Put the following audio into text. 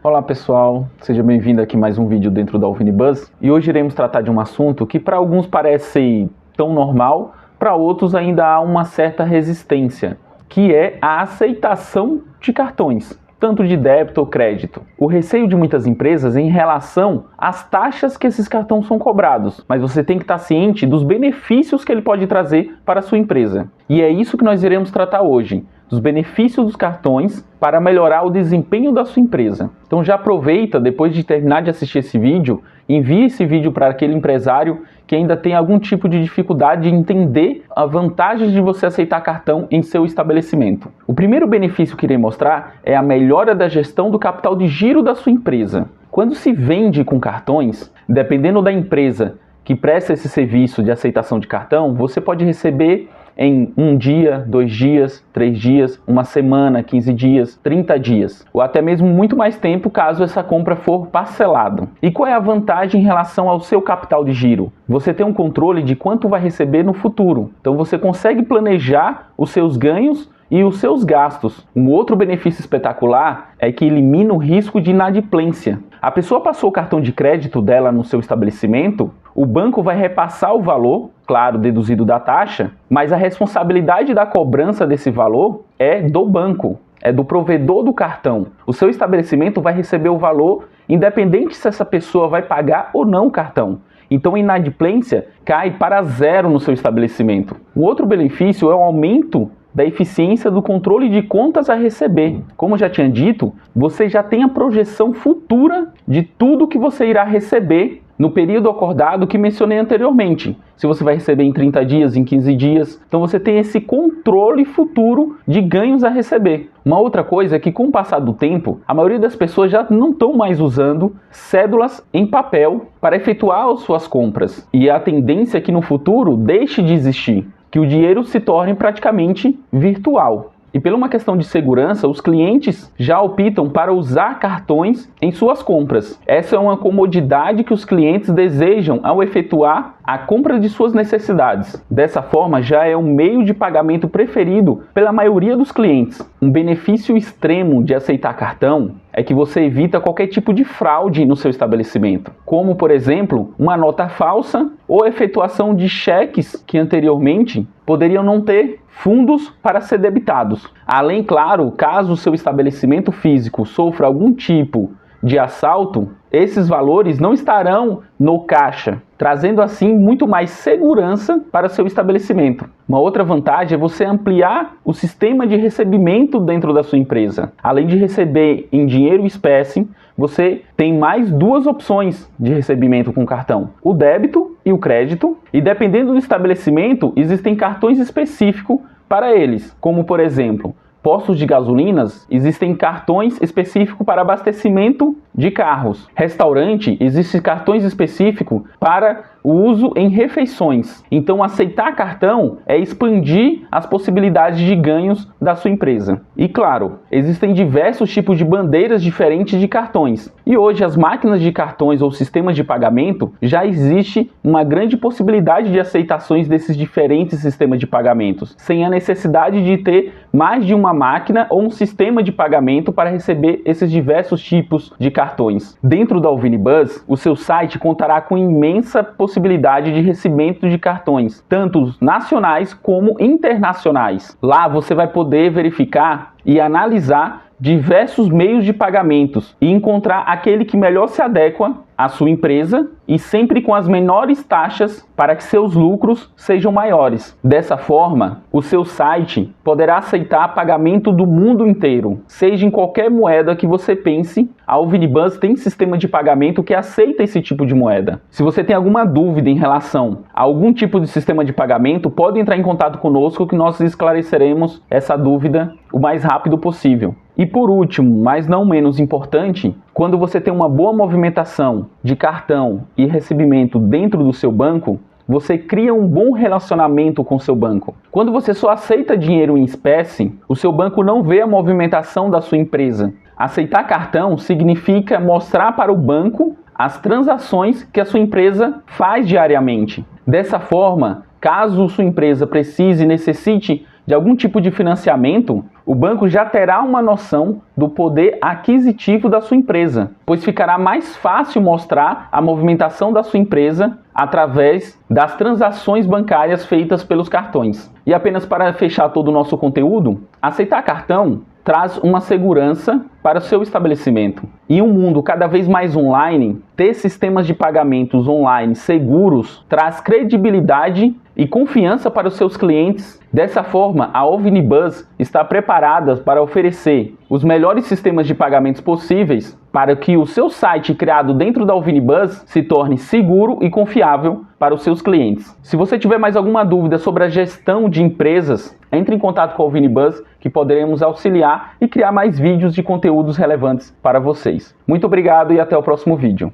Olá pessoal, seja bem-vindo aqui a mais um vídeo dentro da Alvinibus e hoje iremos tratar de um assunto que para alguns parece tão normal, para outros ainda há uma certa resistência, que é a aceitação de cartões, tanto de débito ou crédito. O receio de muitas empresas em relação às taxas que esses cartões são cobrados, mas você tem que estar ciente dos benefícios que ele pode trazer para a sua empresa. E é isso que nós iremos tratar hoje, dos benefícios dos cartões para melhorar o desempenho da sua empresa. Então já aproveita, depois de terminar de assistir esse vídeo, envie esse vídeo para aquele empresário que ainda tem algum tipo de dificuldade de entender a vantagem de você aceitar cartão em seu estabelecimento. O primeiro benefício que irei mostrar é a melhora da gestão do capital de giro da sua empresa. Quando se vende com cartões, dependendo da empresa que presta esse serviço de aceitação de cartão, você pode receber em 1 dia, 2 dias, 3 dias, 1 semana, 15 dias, 30 dias, ou até mesmo muito mais tempo caso essa compra for parcelada. E qual é a vantagem em relação ao seu capital de giro? Você tem um controle de quanto vai receber no futuro. Então você consegue planejar os seus ganhos e os seus gastos. Um outro benefício espetacular é que elimina o risco de inadimplência. A pessoa passou o cartão de crédito dela no seu estabelecimento, o banco vai repassar o valor, claro, deduzido da taxa, mas a responsabilidade da cobrança desse valor é do banco, é do provedor do cartão. O seu estabelecimento vai receber o valor independente se essa pessoa vai pagar ou não o cartão. Então a inadimplência cai para zero no seu estabelecimento. Um outro benefício é o aumento da eficiência do controle de contas a receber. Como já tinha dito, você já tem a projeção futura de tudo que você irá receber no período acordado que mencionei anteriormente. Se você vai receber em 30 dias, em 15 dias. Então você tem esse controle futuro de ganhos a receber. Uma outra coisa é que com o passar do tempo, a maioria das pessoas já não estão mais usando cédulas em papel para efetuar as suas compras. E a tendência é que no futuro deixe de existir, que o dinheiro se torne praticamente virtual. E por uma questão de segurança, os clientes já optam para usar cartões em suas compras. Essa é uma comodidade que os clientes desejam ao efetuar a compra de suas necessidades. Dessa forma, já é um meio de pagamento preferido pela maioria dos clientes. Um benefício extremo de aceitar cartão é que você evita qualquer tipo de fraude no seu estabelecimento, como, por exemplo, uma nota falsa ou efetuação de cheques que anteriormente poderiam não ter fundos para ser debitados. Além, claro, caso o seu estabelecimento físico sofra algum tipo de assalto, esses valores não estarão no caixa, trazendo assim muito mais segurança para o seu estabelecimento. Uma outra vantagem é você ampliar o sistema de recebimento dentro da sua empresa. Além de receber em dinheiro espécie, você tem mais 2 opções de recebimento com cartão: o débito e o crédito. E dependendo do estabelecimento, existem cartões específicos para eles, como por exemplo, postos de gasolinas, existem cartões específicos para abastecimento de carros. Restaurante, existem cartões específicos para o uso em refeições. Então, aceitar cartão é expandir as possibilidades de ganhos da sua empresa. E claro, existem diversos tipos de bandeiras diferentes de cartões. E hoje as máquinas de cartões ou sistemas de pagamento já existe uma grande possibilidade de aceitações desses diferentes sistemas de pagamentos, sem a necessidade de ter mais de uma máquina ou um sistema de pagamento para receber esses diversos tipos de cartões. Dentro da Alvinibus, o seu site contará com imensa possibilidade de recebimento de cartões, tanto nacionais como internacionais. Lá você vai poder verificar e analisar diversos meios de pagamentos e encontrar aquele que melhor se adequa à sua empresa e sempre com as menores taxas para que seus lucros sejam maiores. Dessa forma, o seu site poderá aceitar pagamento do mundo inteiro, seja em qualquer moeda que você pense. A Alvinibus tem sistema de pagamento que aceita esse tipo de moeda. Se você tem alguma dúvida em relação a algum tipo de sistema de pagamento, pode entrar em contato conosco que nós esclareceremos essa dúvida o mais rápido possível. E por último, mas não menos importante, quando você tem uma boa movimentação de cartão e recebimento dentro do seu banco, você cria um bom relacionamento com o seu banco. Quando você só aceita dinheiro em espécie, o seu banco não vê a movimentação da sua empresa. Aceitar cartão significa mostrar para o banco as transações que a sua empresa faz diariamente. Dessa forma, caso sua empresa precise e necessite de algum tipo de financiamento, o banco já terá uma noção do poder aquisitivo da sua empresa, pois ficará mais fácil mostrar a movimentação da sua empresa através das transações bancárias feitas pelos cartões. E apenas para fechar todo o nosso conteúdo, aceitar cartão traz uma segurança para o seu estabelecimento. Em um mundo cada vez mais online, ter sistemas de pagamentos online seguros traz credibilidade e confiança para os seus clientes. Dessa forma, a OVNIBUS está preparada para oferecer os melhores sistemas de pagamentos possíveis para que o seu site criado dentro da OVNIBUS se torne seguro e confiável para os seus clientes. Se você tiver mais alguma dúvida sobre a gestão de empresas, entre em contato com a OVNIBUS, que poderemos auxiliar e criar mais vídeos de conteúdos relevantes para vocês. Muito obrigado e até o próximo vídeo.